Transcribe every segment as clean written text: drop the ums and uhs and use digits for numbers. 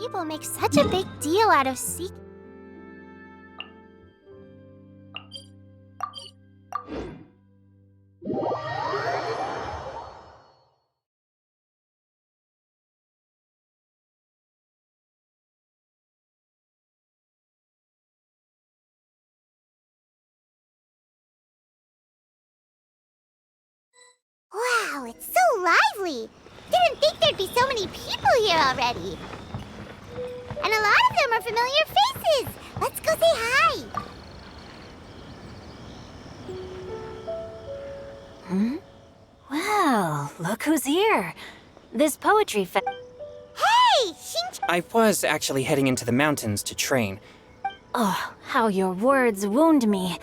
people make such a big deal out of secrets? Wow, it's so lively! Didn't think there'd be so many people here already. And a lot of them are familiar faces. Let's go say hi. Well, look who's here. This poetry Hey, I was actually heading into the mountains to train. Oh, how your words wound me.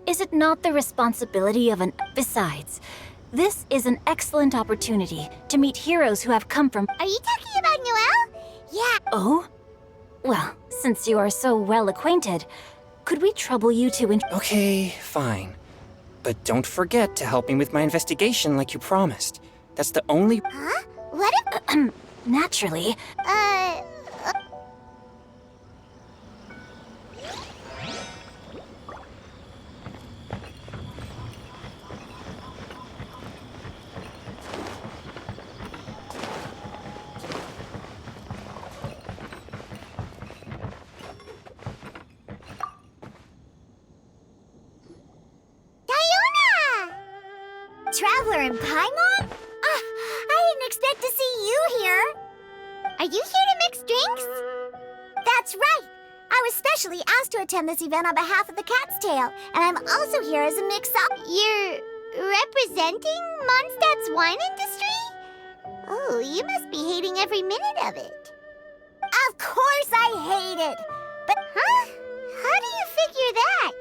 Is it not the responsibility of an... Besides, this is an excellent opportunity to meet heroes who have come from... Are you talking about Noelle? Yeah. Oh? Well, since you are so well acquainted, could we trouble you to... Okay, fine. But don't forget to help me with my investigation like you promised. That's the only... Huh? What if... Naturally. Traveler in Paimon? I didn't expect to see you here. Are you here to mix drinks? That's right. I was specially asked to attend this event on behalf of the Cat's Tail, and I'm also here as a mix-up. You're representing Mondstadt's wine industry? Oh, you must be hating every minute of it. Of course I hate it. But, huh? How do you figure that?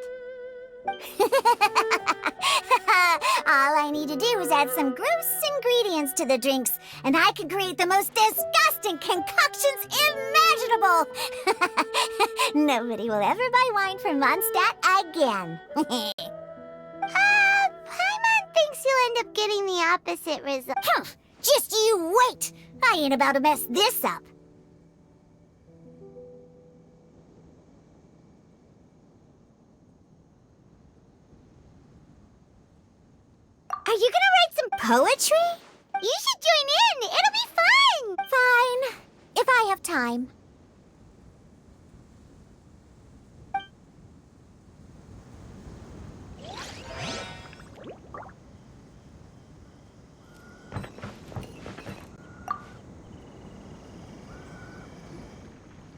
All I need to do is add some gross ingredients to the drinks, and I can create the most disgusting concoctions imaginable. Nobody will ever buy wine from Mondstadt again. Paimon thinks you'll end up getting the opposite result. Just you wait! I ain't about to mess this up. Are you gonna write some poetry? You should join in! It'll be fun! Fine. If I have time.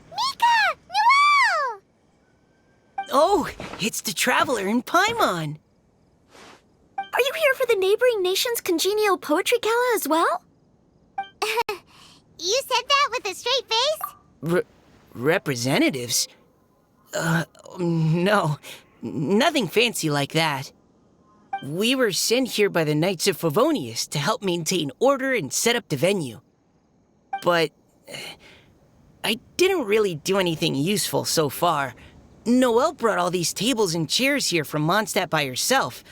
Mika! Noelle! Oh, it's the Traveler in Paimon. Are you here for the neighboring nation's congenial poetry gala as well? You said that with a straight face? Representatives? No. Nothing fancy like that. We were sent here by the Knights of Favonius to help maintain order and set up the venue. But I didn't really do anything useful so far. Noelle brought all these tables and chairs here from Mondstadt by herself.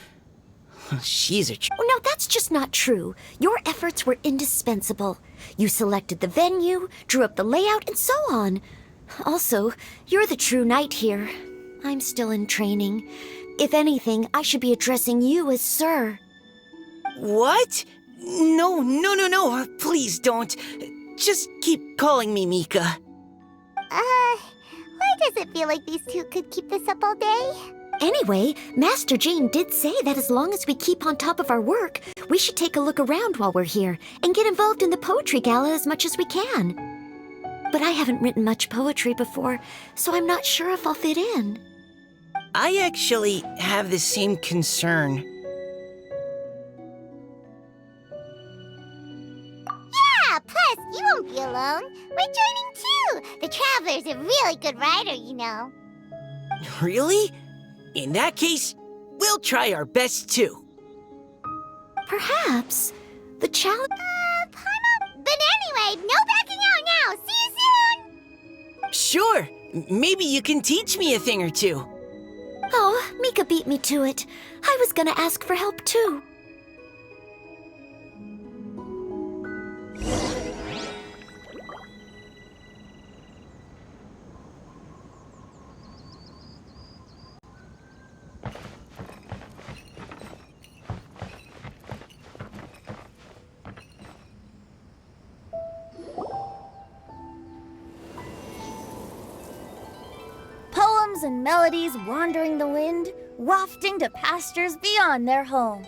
She's a... Oh, no, that's just not true. Your efforts were indispensable. You selected the venue, drew up the layout, and so on. Also, you're the true knight here. I'm still in training. If anything, I should be addressing you as Sir. What? No. Please don't. Just keep calling me Mika. Why does it feel like these two could keep this up all day? Anyway, Master Jane did say that as long as we keep on top of our work, we should take a look around while we're here and get involved in the poetry gala as much as we can. But I haven't written much poetry before, so I'm not sure if I'll fit in. I actually have the same concern. Yeah, plus, you won't be alone. We're joining too. The Traveler's a really good writer, you know. Really? In that case, we'll try our best too. Perhaps the challenge... Paimon... But anyway, no backing out now. See you soon! Sure. Maybe you can teach me a thing or two. Oh, Mika beat me to it. I was gonna ask for help too. songs and melodies wandering the wind, wafting to pastures beyond their home.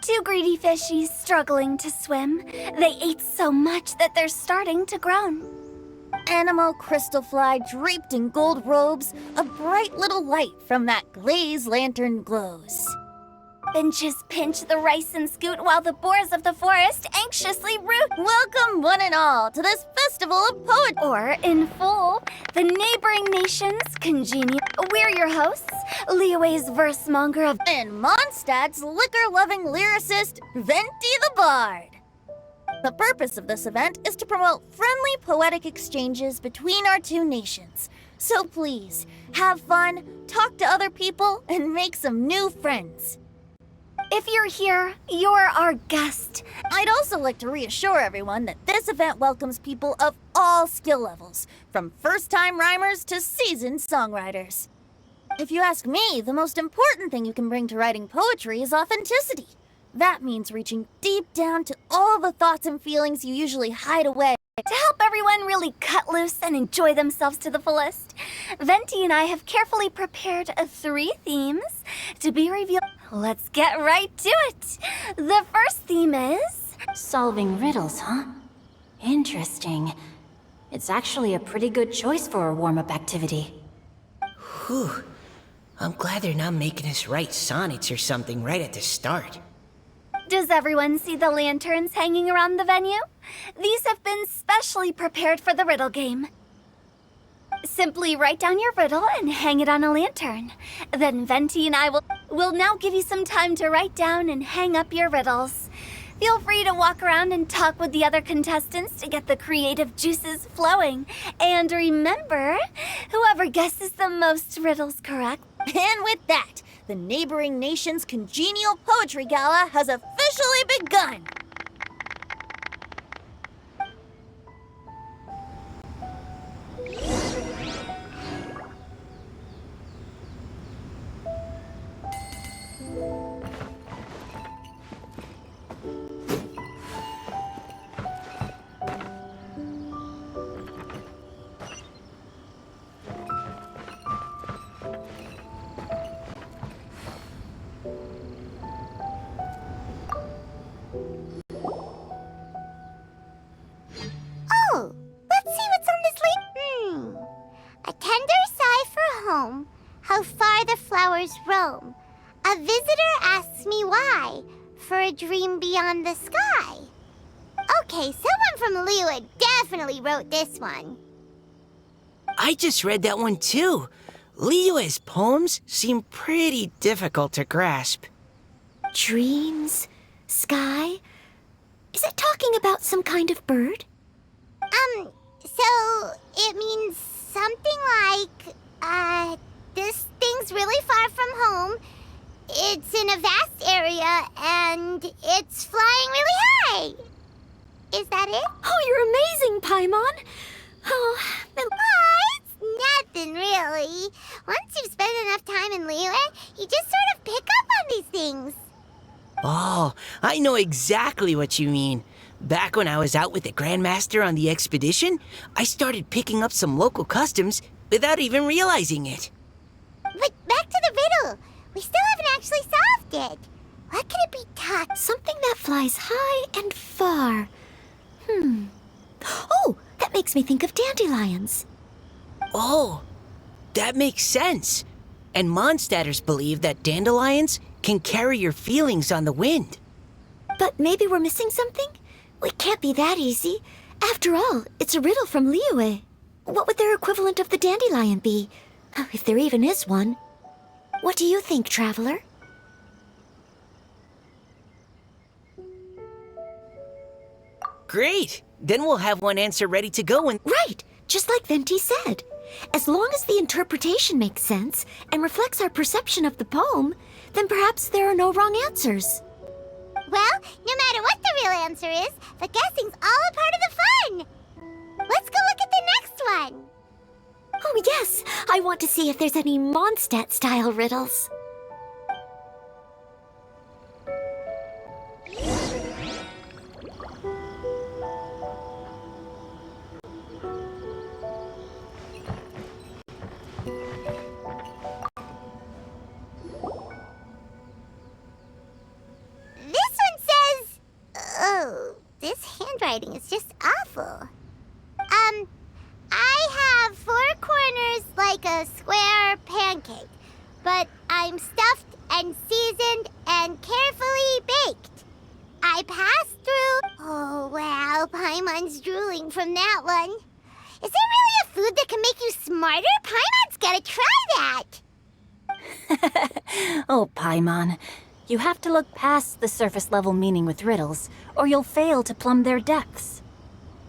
Two greedy fishies struggling to swim. They ate so much that they're starting to groan. Animal crystal fly draped in gold robes, a bright little light from that glazed lantern glows. Finches pinch the rice and scoot while the boars of the forest anxiously root. Welcome one and all to this festival of poetry. Or, in full, the neighboring nations congenial. We're your hosts, Liyue's verse monger of And Mondstadt's liquor-loving lyricist, Venti the Bard. The purpose of this event is to promote friendly poetic exchanges between our two nations. So please, have fun, talk to other people, and make some new friends. If you're here, you're our guest. I'd also like to reassure everyone that this event welcomes people of all skill levels, from first-time rhymers to seasoned songwriters. If you ask me, the most important thing you can bring to writing poetry is authenticity. That means reaching deep down to all the thoughts and feelings you usually hide away. To help everyone really cut loose and enjoy themselves to the fullest, Venti and I have carefully prepared 3 themes to be revealed. Let's get right to it. The first theme is solving riddles, huh? Interesting. It's actually a pretty good choice for a warm-up activity. Whew. I'm glad they're not making us write sonnets or something right at the start. Does everyone see the lanterns hanging around the venue? These have been specially prepared for the riddle game. Simply write down your riddle and hang it on a lantern. Then Venti and I will now give you some time to write down and hang up your riddles. Feel free to walk around and talk with the other contestants to get the creative juices flowing. And remember, whoever guesses the most riddles correct. And with that, the neighboring nation's congenial poetry gala has officially begun. Oh, let's see what's on this lake. A tender sigh for home, how far the flowers roam. A visitor asks me why, for a dream beyond the sky. Okay, someone from Liyue definitely wrote this one. I just read that one too. Liyue's poems seem pretty difficult to grasp. Dreams? Sky? Is it talking about some kind of bird? So it means something like, this thing's really far from home. It's in a vast area, and it's flying really high. Is that it? Oh, you're amazing, Paimon! Oh, It's nothing really. Once you've spent enough time in Liyue, you just sort of pick up on these things. Oh, I know exactly what you mean. Back when I was out with the Grandmaster on the expedition, I started picking up some local customs without even realizing it. But back to the riddle. We still haven't actually solved it. What could it be, Tuck? something that flies high and far. Oh, that makes me think of dandelions. Oh, that makes sense. And Mondstadters believe that dandelions can carry your feelings on the wind. But maybe we're missing something? It can't be that easy. After all, it's a riddle from Liyue. What would their equivalent of the dandelion be? If there even is one. What do you think, Traveler? Great! Then we'll have one answer ready to go when... Right, just like Venti said. As long as the interpretation makes sense and reflects our perception of the poem, then perhaps there are no wrong answers. Well, no matter what the real answer is, the guessing's all a part of the fun. Let's go look at the next one. Oh yes, I want to see if there's any Mondstadt-style riddles. handwriting is just awful. I have 4 corners like a square pancake, but I'm stuffed and seasoned and carefully baked. I passed through... Oh, wow, Paimon's drooling from that one. Is there really a food that can make you smarter? Paimon's gotta try that! Oh, Paimon. You have to look past the surface level meaning with riddles, or you'll fail to plumb their depths.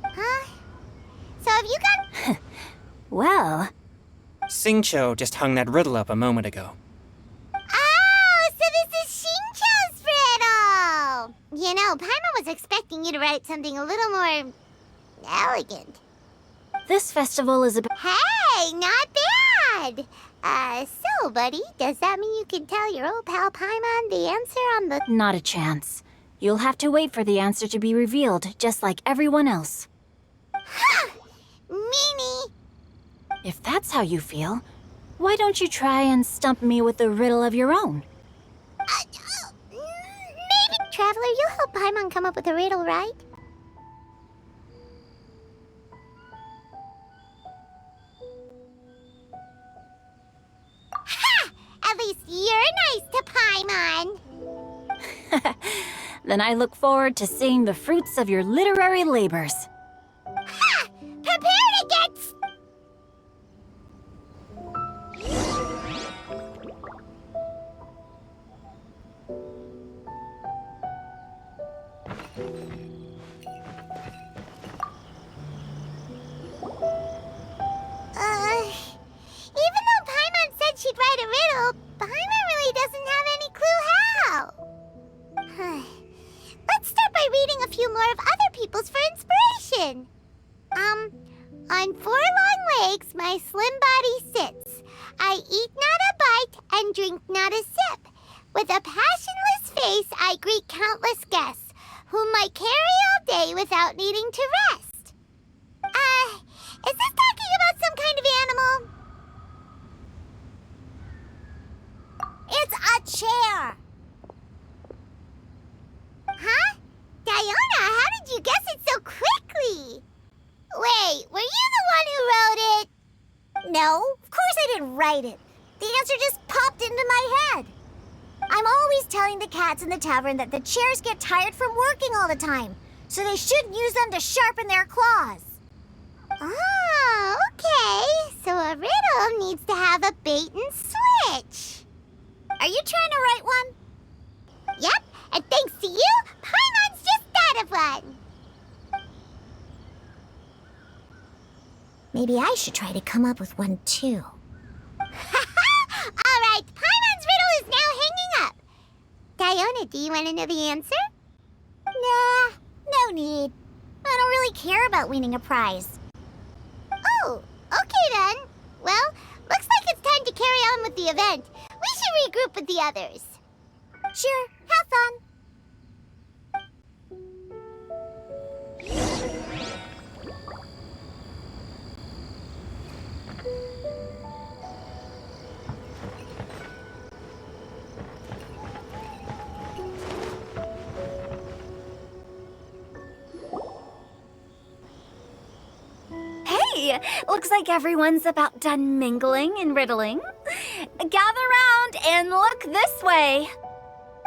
Huh? So have you got... Well, Xingqiu just hung that riddle up a moment ago. Oh, so this is Xingqiu's riddle! You know, Paimon was expecting you to write something a little more... elegant. this festival is about... Hey, not bad! So, buddy, does that mean you can tell your old pal Paimon the answer on the... Not a chance. You'll have to wait for the answer to be revealed, just like everyone else. Ha! Meanie! If that's how you feel, why don't you try and stump me with a riddle of your own? Maybe... Traveler, you'll help Paimon come up with a riddle, right? Ha! At least you're nice to Paimon. Then I look forward to seeing the fruits of your literary labors. Ha! Prepare to get... Even though Paimon said she'd write a riddle, Paimon really doesn't have any clue how. Let's start by reading a few more of other people's for inspiration. On 4 long legs my slim body sits. I eat not a bite and drink not a sip. With a passionless face I greet countless guests, whom I carry all day without needing to rest. Is this talking about some kind of animal? It's a chair. Huh? Diona, how did you guess it so quickly? Wait, were you the one who wrote it? No, of course I didn't write it. The answer just popped into my head. I'm always telling the cats in the tavern that the chairs get tired from working all the time, so they shouldn't use them to sharpen their claws. Oh, okay. So a riddle needs to have a bait and switch. Are you trying to write one? Yep, and thanks to you, Paimon's just thought of one. Maybe I should try to come up with one too. All right, Paimon's riddle is now hanging up. Diona, do you want to know the answer? Nah, no need. I don't really care about winning a prize. Oh, okay then. Well, looks like it's time to carry on with the event. We should regroup with the others. Sure, have fun. Hey, looks like everyone's about done mingling and riddling. Gather round and look this way.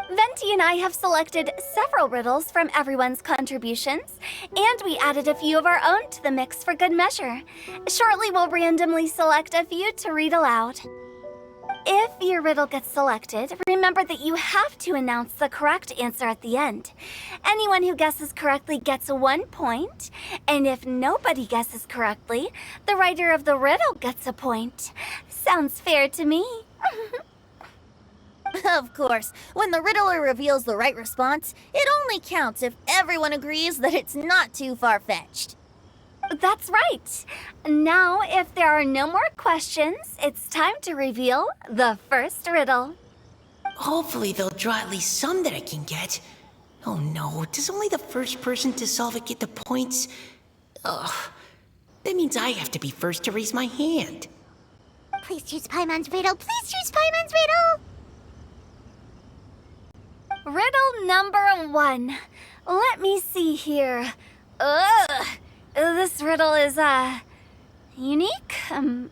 Venti and I have selected several riddles from everyone's contributions, and we added a few of our own to the mix for good measure. Shortly, we'll randomly select a few to read aloud. If your riddle gets selected, remember that you have to announce the correct answer at the end. Anyone who guesses correctly gets 1 point, and if nobody guesses correctly, the writer of the riddle gets a point. Sounds fair to me. Of course, when the riddler reveals the right response, it only counts if everyone agrees that it's not too far-fetched. That's right. Now, if there are no more questions, it's time to reveal the first riddle. Hopefully they'll draw at least some that I can get. Oh no, does only the first person to solve it get the points? Ugh, that means I have to be first to raise my hand. Please choose Paimon's riddle. Please choose Paimon's riddle. Riddle number 1. Let me see here. Ugh! This riddle is, unique,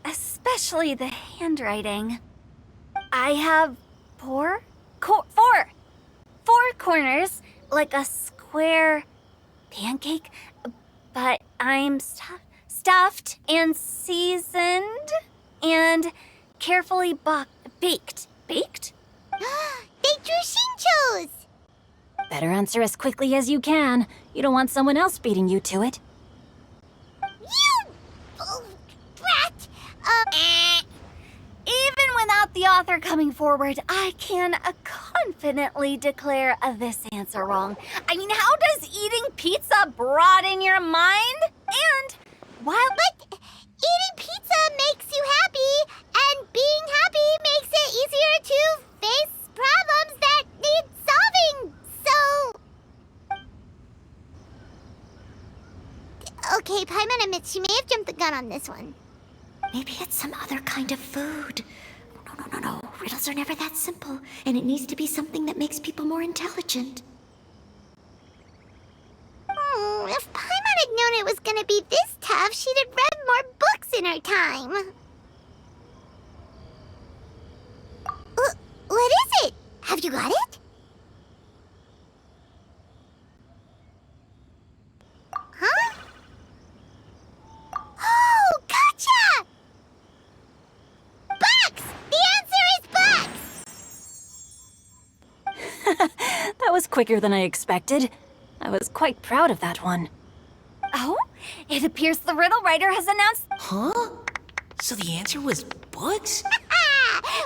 especially the handwriting. I have four corners, like a square pancake, but I'm stuffed and seasoned and carefully baked. Baked? They drew Shinchos! Better answer as quickly as you can. You don't want someone else beating you to it. You brat! Even without the author coming forward, I can confidently declare this answer wrong. I mean, how does eating pizza broaden your mind? And while Eating pizza makes you happy, and being happy makes it easier to face problems that need solving. So... Okay, Paimon admits she may have jumped the gun on this one. Maybe it's some other kind of food. No. Riddles are never that simple, and it needs to be something that makes people more intelligent. If Paimon had known it was gonna be this tough, she'd have read more books in her time. What is it? Have you got it? Huh? Oh, gotcha! Bucks! The answer is bucks! That was quicker than I expected. I was quite proud of that one. oh, it appears the riddle writer has announced. Huh? So the answer was books?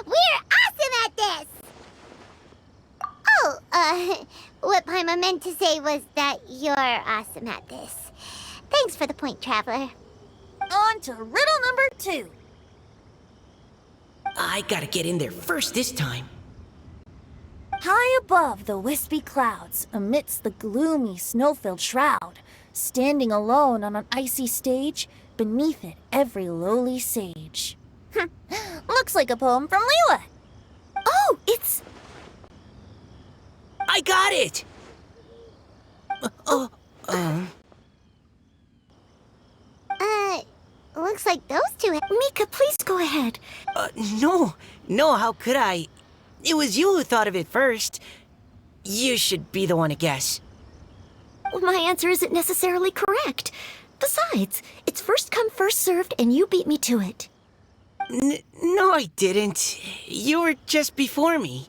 We're awesome at this! Oh, what Paimon meant to say was that you're awesome at this. Thanks for the point, Traveler. On to riddle number 2. I gotta get in there first this time. High above the wispy clouds, amidst the gloomy snow-filled shroud, standing alone on an icy stage, beneath it every lowly sage. Looks like a poem from Leela. Oh, it's... I got it! Looks like those two... Mika, please go ahead. No, how could I? It was you who thought of it first. You should be the one to guess. My answer isn't necessarily correct. Besides, it's first come, first served, and you beat me to it. No, I didn't. You were just before me.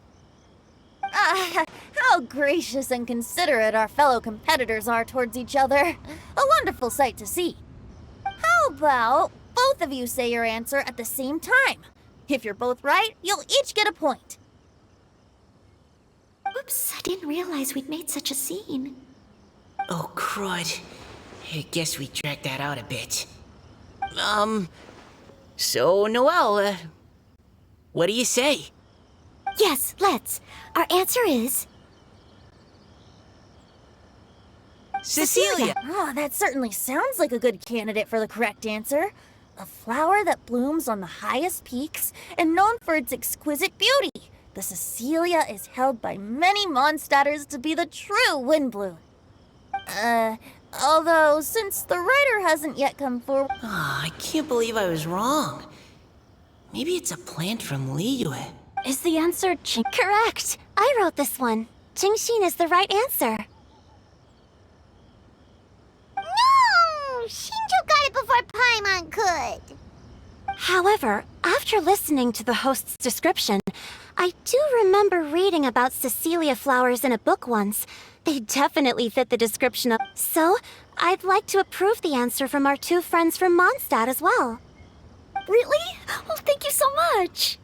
How gracious and considerate our fellow competitors are towards each other. A wonderful sight to see. How about both of you say your answer at the same time? If you're both right, you'll each get a point. Oops, I didn't realize we'd made such a scene. Oh, crud. I guess we dragged that out a bit. So, Noelle, what do you say? Yes, let's. Our answer is... Cecilia! Oh, that certainly sounds like a good candidate for the correct answer. A flower that blooms on the highest peaks and known for its exquisite beauty. The Cecilia is held by many Mondstadters to be the true windbloom. Although, since the writer hasn't yet come forward... Oh, I can't believe I was wrong. Maybe it's a plant from Liyue. Is the answer Correct! I wrote this one. Jingshin is the right answer. No! Shinjo got it before Paimon could. However, after listening to the host's description, I do remember reading about Cecilia flowers in a book once. They definitely fit the description of... So, I'd like to approve the answer from our two friends from Mondstadt as well. Really? Well, thank you so much.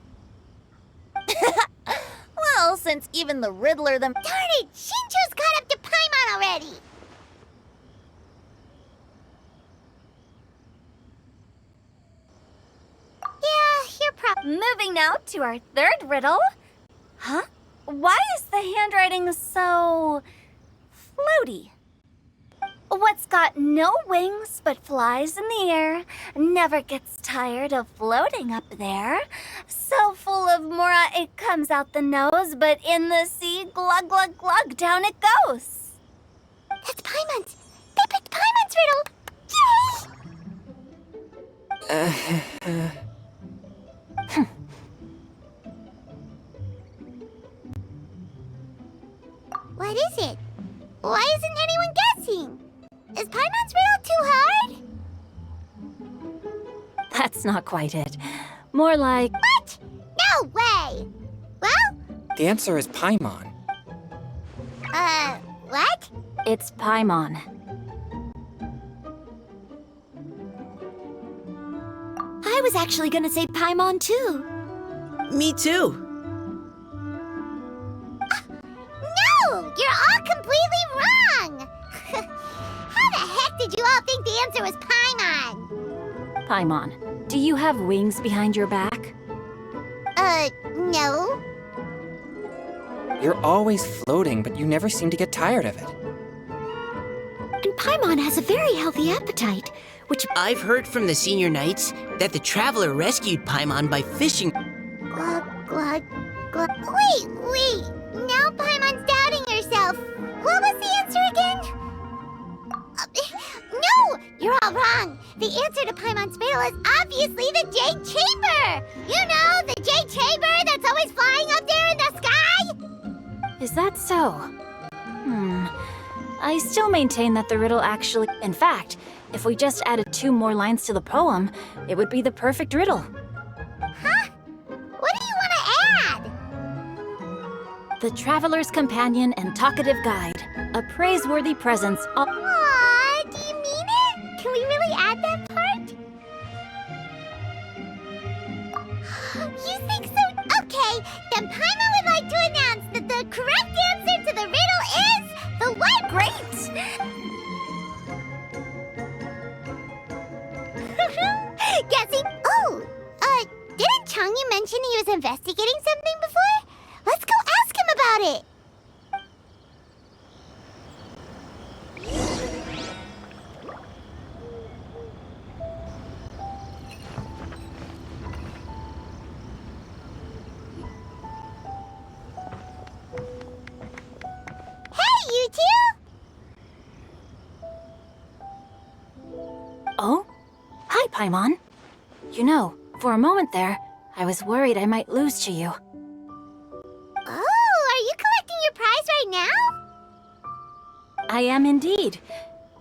Well, since even the Riddler Darn it! Shinjo's caught up to Paimon already! Yeah, you're Moving now to our third riddle. Huh? Why is the handwriting so... floaty? What's got no wings but flies in the air, never gets tired of floating up there. So full of mora it comes out the nose, but in the sea, glug glug glug, down it goes. That's Paimon's! They picked Paimon's riddle! Yay! What is it? Why isn't anyone guessing? Is Paimon's riddle too hard? That's not quite it. More like... What? No way! Well, The answer is Paimon. what? It's Paimon. I was actually gonna say Paimon too. Me too. No! You're all completely wrong! How the heck did you all think the answer was Paimon? Paimon, do you have wings behind your back? No. You're always floating, but you never seem to get tired of it. And Paimon has a very healthy appetite, which... I've heard from the senior knights that the traveler rescued Paimon by fishing. Glug, glug, glug. Wait. Now Paimon's doubting herself. What was the answer again? No! You're all wrong. The answer to Paimon's riddle is obviously the Jade Chamber! You know, the Jade Chamber that's always flying up there in the sky? Is that so? I still maintain that the riddle actually... In fact, if we just added 2 more lines to the poem, it would be the perfect riddle. Huh? What do you want to add? The traveler's companion and talkative guide. A praiseworthy presence... Aw, do you mean it? Can we really add that part? You think so? Okay, then Paimon would like to announce that the correct answer to the riddle is the what? Great! Guessing. Oh, didn't Changyu mention he was investigating something before? Let's go ask him about it. Hey, you two! Oh? Hi, Paimon. You know, for a moment there, I was worried I might lose to you. Oh, are you collecting your prize right now? I am indeed.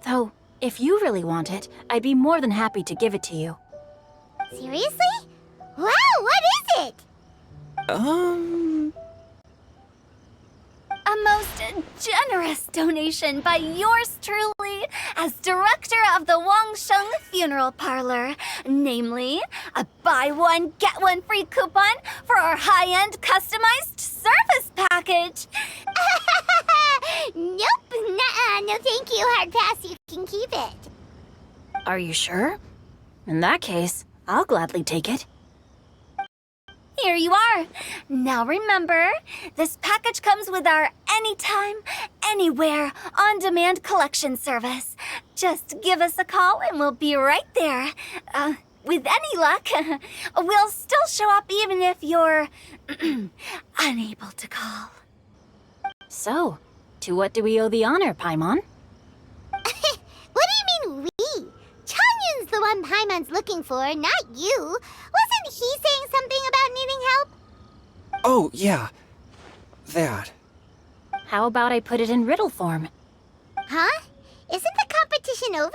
Though, if you really want it, I'd be more than happy to give it to you. Seriously? Wow, what is it? A most generous donation by yours truly as director of the Wangsheng Funeral Parlor. Namely, a buy one, get one free coupon for our high-end customized service package. Nope, nuh-uh, no thank you, Hard Pass, you can keep it. Are you sure? In that case, I'll gladly take it. Here you are. Now remember, this package comes with our anytime, anywhere, on-demand collection service. Just give us a call and we'll be right there. With any luck, we'll still show up even if you're unable to call. So, to what do we owe the honor, Paimon? What do you mean we? Changyun's the one Paimon's looking for, not you. Wasn't he saying something about needing help? Oh, yeah. That. How about I put it in riddle form? Huh? Isn't the competition over?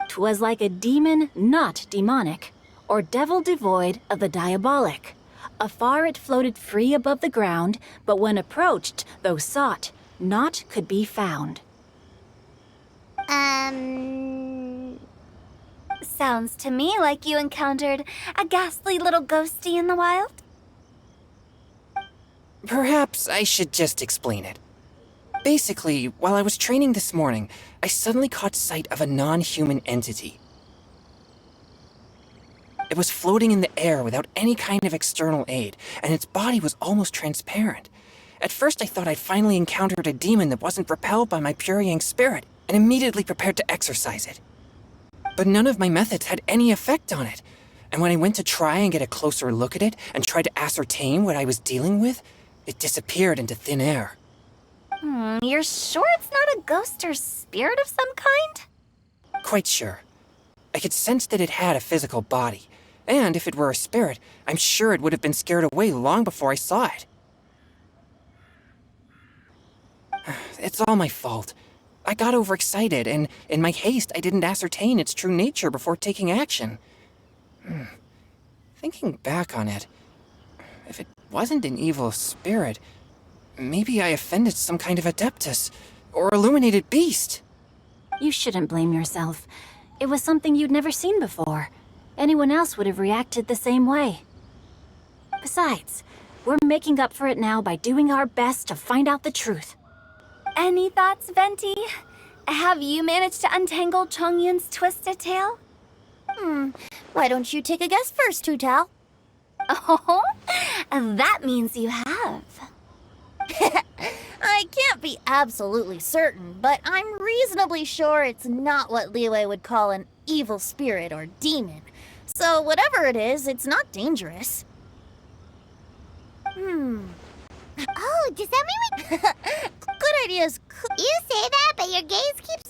'Twas like a demon not demonic, or devil devoid of the diabolic. Afar it floated free above the ground, but when approached, though sought, naught could be found. Sounds to me like you encountered a ghastly little ghostie in the wild. Perhaps I should just explain it. Basically, while I was training this morning, I suddenly caught sight of a non-human entity. It was floating in the air without any kind of external aid, and its body was almost transparent. At first I thought I'd finally encountered a demon that wasn't repelled by my pure yang spirit, and immediately prepared to exorcise it. But none of my methods had any effect on it, and when I went to try and get a closer look at it and tried to ascertain what I was dealing with, it disappeared into thin air. You're sure it's not a ghost or spirit of some kind? Quite sure. I could sense that it had a physical body, and if it were a spirit, I'm sure it would have been scared away long before I saw it. It's all my fault. I got overexcited, and in my haste, I didn't ascertain its true nature before taking action. Thinking back on it, if it wasn't an evil spirit, maybe I offended some kind of adeptus, or illuminated beast. You shouldn't blame yourself. It was something you'd never seen before. Anyone else would have reacted the same way. Besides, we're making up for it now by doing our best to find out the truth. Any thoughts, Venti? Have you managed to untangle Chongyun's twisted tail? Why don't you take a guess first, Tutao? Oh, that means you have. I can't be absolutely certain, but I'm reasonably sure it's not what Liyue would call an evil spirit or demon. So whatever it is, it's not dangerous. Oh, does that mean we... Good ideas. You say that, but your gaze keeps